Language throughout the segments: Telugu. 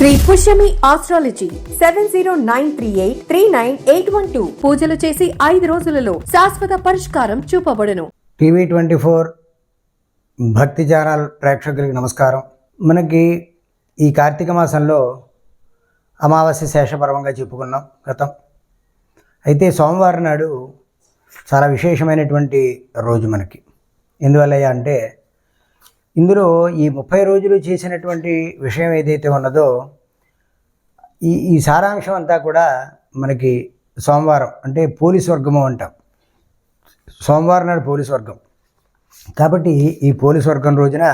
శ్రీ పుష్యమి ఆస్ట్రాలజీ 7093839812 పూజలు చేసి 5 రోజులలో శాశ్వత పరిష్కారం చూపబడును. టీవీ 24 భక్తి ఛానల్ ప్రేక్షకులకి నమస్కారం. మనకి ఈ కార్తీక మాసంలో అమావాస్య శేషపర్వంగా చెప్పుకున్నాం గతం. అయితే సోమవారం నాడు చాలా విశేషమైనటువంటి రోజు మనకి. ఎందువల్ల అంటే ఇందులో ఈ 30 రోజులు చేసినటువంటి విషయం ఏదైతే ఉన్నదో ఈ సారాంశం అంతా కూడా మనకి సోమవారం అంటే పోలీస్ వర్గము అంటాం. సోమవారం నాడు పోలీస్ వర్గం కాబట్టి ఈ పోలీస్ వర్గం రోజున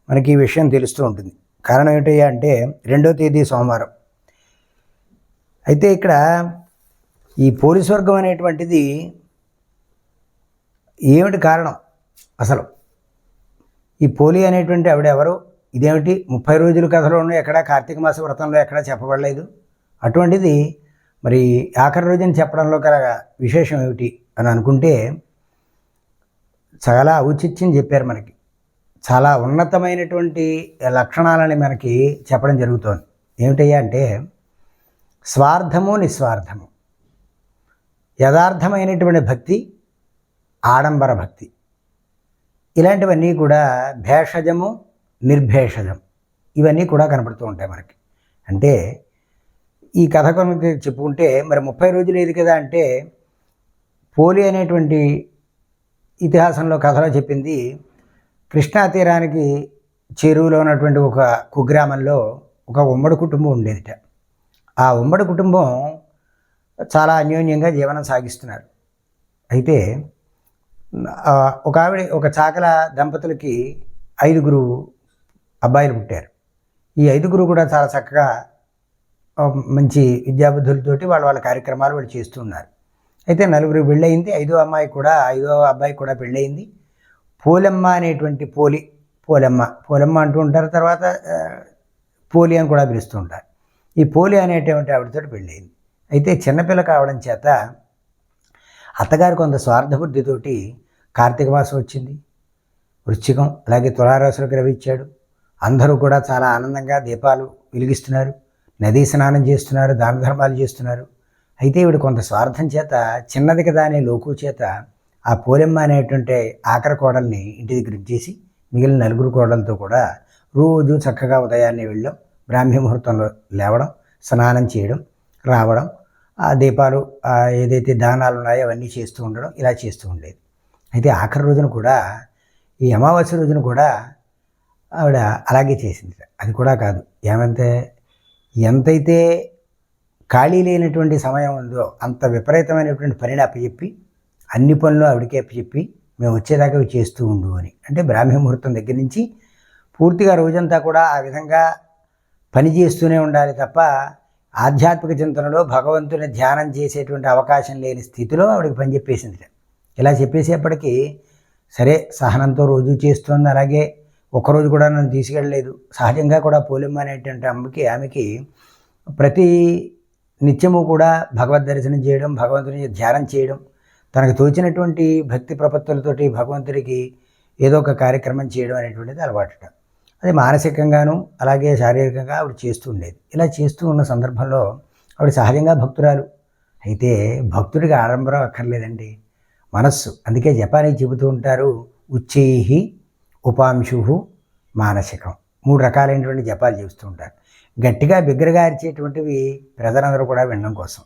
మనకి ఈ విషయం తెలుస్తూ ఉంటుంది. కారణం ఏంటయ్యా అంటే 2వ తేదీ సోమవారం. అయితే ఇక్కడ ఈ పోలీస్ వర్గం అనేటువంటిది ఏమిటి కారణం? అసలు ఈ పోలి అనేటువంటి ఆవిడెవరు? ఇదేమిటి 30 రోజుల కథలోనూ ఎక్కడా కార్తీక మాస వ్రతంలో ఎక్కడా చెప్పబడలేదు. అటువంటిది మరి ఆఖరి రోజుని చెప్పడంలో గల విశేషం ఏమిటి అని అనుకుంటే చాలా ఔచిత్యం చెప్పారు. మనకి చాలా ఉన్నతమైనటువంటి లక్షణాలని మనకి చెప్పడం జరుగుతోంది. ఏమిటయ్యా అంటే స్వార్థము నిస్వార్థము, యథార్థమైనటువంటి భక్తి, ఆడంబర భక్తి, ఇలాంటివన్నీ కూడా భేషజము నిర్భేషజం ఇవన్నీ కూడా కనపడుతూ ఉంటాయి మనకి. అంటే ఈ కథ కనుక చెప్పుకుంటే మరి 30 రోజులు ఏది కదా అంటే పోలి అనేటువంటి ఇతిహాసంలో కథలో చెప్పింది కృష్ణా తీరానికి చెరువులో ఉన్నటువంటి ఒక కుగ్రామంలో ఒక ఉమ్మడి కుటుంబం ఉండేదిట. ఆ ఉమ్మడి కుటుంబం చాలా అన్యోన్యంగా జీవనం సాగిస్తున్నారు. అయితే ఒక చాకల దంపతులకి 5 అబ్బాయిలు పుట్టారు. ఈ 5 కూడా చాలా చక్కగా మంచి విద్యాబుద్ధులతోటి వాళ్ళ కార్యక్రమాలు వాళ్ళు చేస్తున్నారు. అయితే 4 పెళ్ళయింది. 5వ అబ్బాయి కూడా పెళ్ళయింది. పోలమ్మ అనేటువంటి పోలమ్మ అంటూ ఉంటారు. తర్వాత పోలి అని కూడా పిలుస్తూ ఉంటారు. ఈ పోలి అనేటువంటి ఆవిడతో పెళ్ళయింది. అయితే చిన్నపిల్ల కావడం చేత అత్తగారు కొంత స్వార్థబుద్ధితోటి కార్తీక మాసం వచ్చింది, వృశ్చికం, అలాగే తులారాశులకు రవిచ్చాడు. అందరూ కూడా చాలా ఆనందంగా దీపాలు వెలిగిస్తున్నారు, నదీ స్నానం చేస్తున్నారు, దాన ధర్మాలు చేస్తున్నారు. అయితే ఈవిడ కొంత స్వార్థం చేత చిన్నది కదా అనే లోకు చేత ఆ పోలెమ్మ అనేటువంటి ఆఖరి కోడల్ని ఇంటి దగ్గర చేసి మిగిలిన 4 కోడలతో కూడా రోజు చక్కగా ఉదయాన్నే వెళ్ళడం, బ్రాహ్మీ ముహూర్తంలో లేవడం, స్నానం చేయడం, రావడం, ఆ దీపాలు ఏదైతే దానాలు ఉన్నాయో అవన్నీ చేస్తూ ఉండడం, ఇలా చేస్తూ ఉండేది. అయితే ఆఖరి రోజున కూడా ఈ అమావాస్య రోజున కూడా ఆవిడ అలాగే చేసింది. అది కూడా కాదు, ఎంతైతే ఖాళీ లేనటువంటి సమయం ఉందో అంత విపరీతమైనటువంటి పనిని అప్పచెప్పి అన్ని పనులు ఆవిడకే అప్పచెప్పి మేము వచ్చేదాకా అవి చేస్తూ ఉండు అని. అంటే బ్రాహ్మీ ముహూర్తం దగ్గర నుంచి పూర్తిగా రోజంతా కూడా ఆ విధంగా పని చేస్తూనే ఉండాలి తప్ప ఆధ్యాత్మిక చింతనలో భగవంతుని ధ్యానం చేసేటువంటి అవకాశం లేని స్థితిలో ఆవిడకి పని చెప్పేసింది. ఇలా చెప్పేసేపటికి సరే సహనంతో రోజు చేస్తోంది. అలాగే ఒక్కరోజు కూడా నన్ను తీసుకెళ్ళలేదు. సహజంగా కూడా పోలెమ్మ అనేటువంటి ఆమెకి ప్రతి నిత్యము కూడా భగవద్ దర్శనం చేయడం, భగవంతుని ధ్యానం చేయడం, తనకు తోచినటువంటి భక్తి ప్రపత్తులతోటి భగవంతుడికి ఏదో ఒక కార్యక్రమం చేయడం అనేటువంటిది అలవాటుట. అది మానసికంగాను అలాగే శారీరకంగా ఆవిడ చేస్తూ ఉండేది. ఇలా చేస్తూ ఉన్న సందర్భంలో ఆవిడ సహజంగా భక్తురాలు. అయితే భక్తుడికి ఆడంబరం అక్కర్లేదండి, మనస్సు. అందుకే జపానికి చెబుతూ ఉంటారు ఉచ్చైహి ఉపాంశు మానసికం. 3 రకాలైనటువంటి జపాలు చేస్తూ ఉంటారు. గట్టిగా బిగ్గరగా అరిచేటువంటివి ప్రజలందరూ కూడా వినడం కోసం.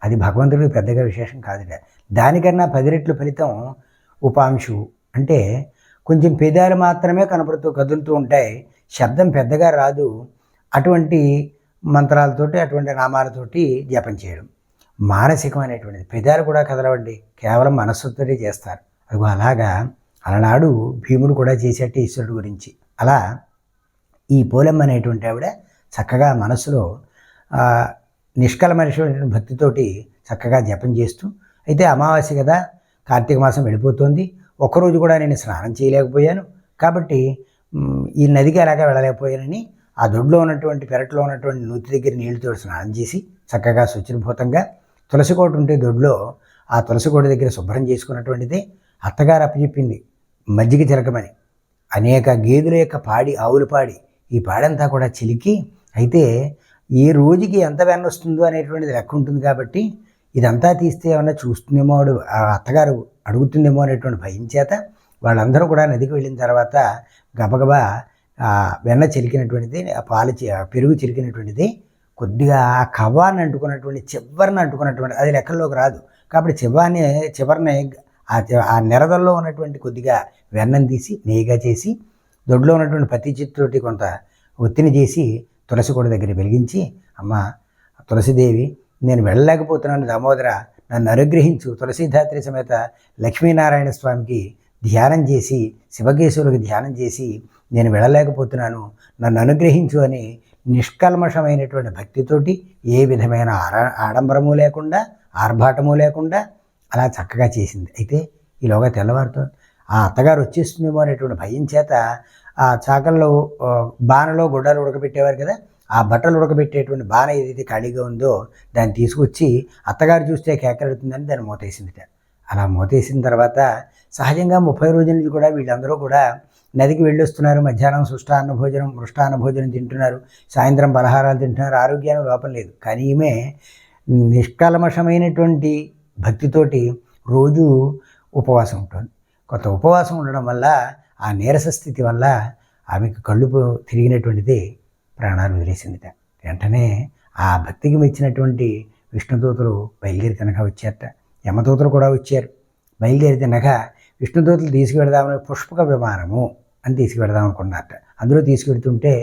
అది భగవంతుడికి పెద్దగా విశేషం కాదుట. దానికన్నా 10 రెట్లు ఫలితం ఉపాంశు. అంటే కొంచెం పెదాలు మాత్రమే కదులుతూ ఉంటాయి, శబ్దం పెద్దగా రాదు. అటువంటి మంత్రాలతోటి అటువంటి నామాలతోటి జపం చేయడం. మానసికం అనేటువంటిది పెదాలు కూడా కదలవండి, కేవలం మనస్సుతోనే చేస్తారు. అదిగో అలాగా అలనాడు భీముడు కూడా చేసేట్టు ఈశ్వరుడు గురించి. అలా ఈ పోలెమ్మ అనేటువంటి ఆవిడ చక్కగా మనసులో నిష్కలమైనటువంటి భక్తితోటి చక్కగా జపం చేస్తూ, అయితే అమావాస్య కదా, కార్తీక మాసం వెళ్ళిపోతుంది, ఒక్కరోజు కూడా నేను స్నానం చేయలేకపోయాను కాబట్టి ఈ నదికి అలాగా వెళ్ళలేకపోయానని ఆ దొడ్లో ఉన్నటువంటి పెరట్లో ఉన్నటువంటి నూతి దగ్గర నీళ్ళతో స్నానం చేసి చక్కగా శుచిర్భూతంగా తులసికోట ఉంటే దొడ్లో ఆ తులసికోట దగ్గర శుభ్రం చేసుకున్నటువంటిది అత్తగారు అప్పచెప్పింది మజ్జిగ చిలకమని. అనేక గేదెల యొక్క పాడి, ఆవుల పాడి, ఈ పాడంతా కూడా చిలికి అయితే ఏ రోజుకి ఎంత వెన్న వస్తుందో అనేటువంటిది లెక్క ఉంటుంది కాబట్టి ఇదంతా తీస్తే ఏమన్నా చూస్తుందేమో ఆ అత్తగారు అడుగుతుందేమో అనేటువంటి భయం చేత వాళ్ళందరూ కూడా నదికి వెళ్ళిన తర్వాత గబగబా వెన్న చిలికినటువంటిది, ఆ పెరుగు చిలికినటువంటిది కొద్దిగా ఆ కవ్వాన్ని అంటుకున్నటువంటి చివరిని అంటుకున్నటువంటి అది లెక్కల్లోకి రాదు. కాబట్టి చివరిని ఆ నెరదల్లో ఉన్నటువంటి కొద్దిగా వెన్నను తీసి నెయ్యిగా చేసి దొడ్లో ఉన్నటువంటి పత్తి చిత్తోటి కొంత ఒత్తిని చేసి తులసి కోట దగ్గర వెలిగించి, అమ్మ తులసిదేవి, నేను వెళ్ళలేకపోతున్నాను దామోదర, నన్ను అనుగ్రహించు, తులసీధాత్రి సమేత లక్ష్మీనారాయణ స్వామికి ధ్యానం చేసి శివకేశవులకు ధ్యానం చేసి నేను వెళ్ళలేకపోతున్నాను, నన్ను అనుగ్రహించు అని నిష్కల్మషమైనటువంటి భక్తితోటి ఏ విధమైన ఆడంబరము లేకుండా ఆర్భాటము లేకుండా అలా చక్కగా చేసింది. అయితే ఈలోగా తెల్లవారుతో ఆ అత్తగారు వచ్చేస్తుందేమో అనేటువంటి భయం చేత ఆ చాకల్లో బాణలో గుడ్డలు ఉడకబెట్టేవారు కదా, ఆ బట్టలు ఉడకబెట్టేటువంటి బాణ ఏదైతే ఖాళీగా ఉందో దాన్ని తీసుకొచ్చి అత్తగారు చూస్తే కేకలుడుతుందని దాన్ని మూతేసిందిట. అలా మూతేసిన తర్వాత సహజంగా 30 రోజుల నుంచి కూడా వీళ్ళందరూ కూడా నదికి వెళ్ళొస్తున్నారు. మధ్యాహ్నం మృష్టాన్న భోజనం తింటున్నారు, సాయంత్రం పలహారాలు తింటున్నారు, ఆరోగ్యానికి లోపం లేదు. కానీ ఈమె నిష్కల్మషమైనటువంటి భక్తితోటి రోజు ఉపవాసం ఉంటుంది. కొంత ఉపవాసం ఉండడం వల్ల ఆ నీరస స్థితి వల్ల ఆమెకు కళ్ళు తిరిగినటువంటిది ప్రాణాలు వదిలేసిందిట. వెంటనే ఆ భక్తికి మెచ్చినటువంటి విష్ణుదూతలు బయలుదేరి తినక వచ్చారట. యమదూతలు కూడా వచ్చారు. బయలుదేరి తినక విష్ణుదూతలు తీసుకువెడదామని పుష్పక విమానము అని తీసుకువెడదాం అనుకున్నారట. అందులో తీసుకెడుతుంటే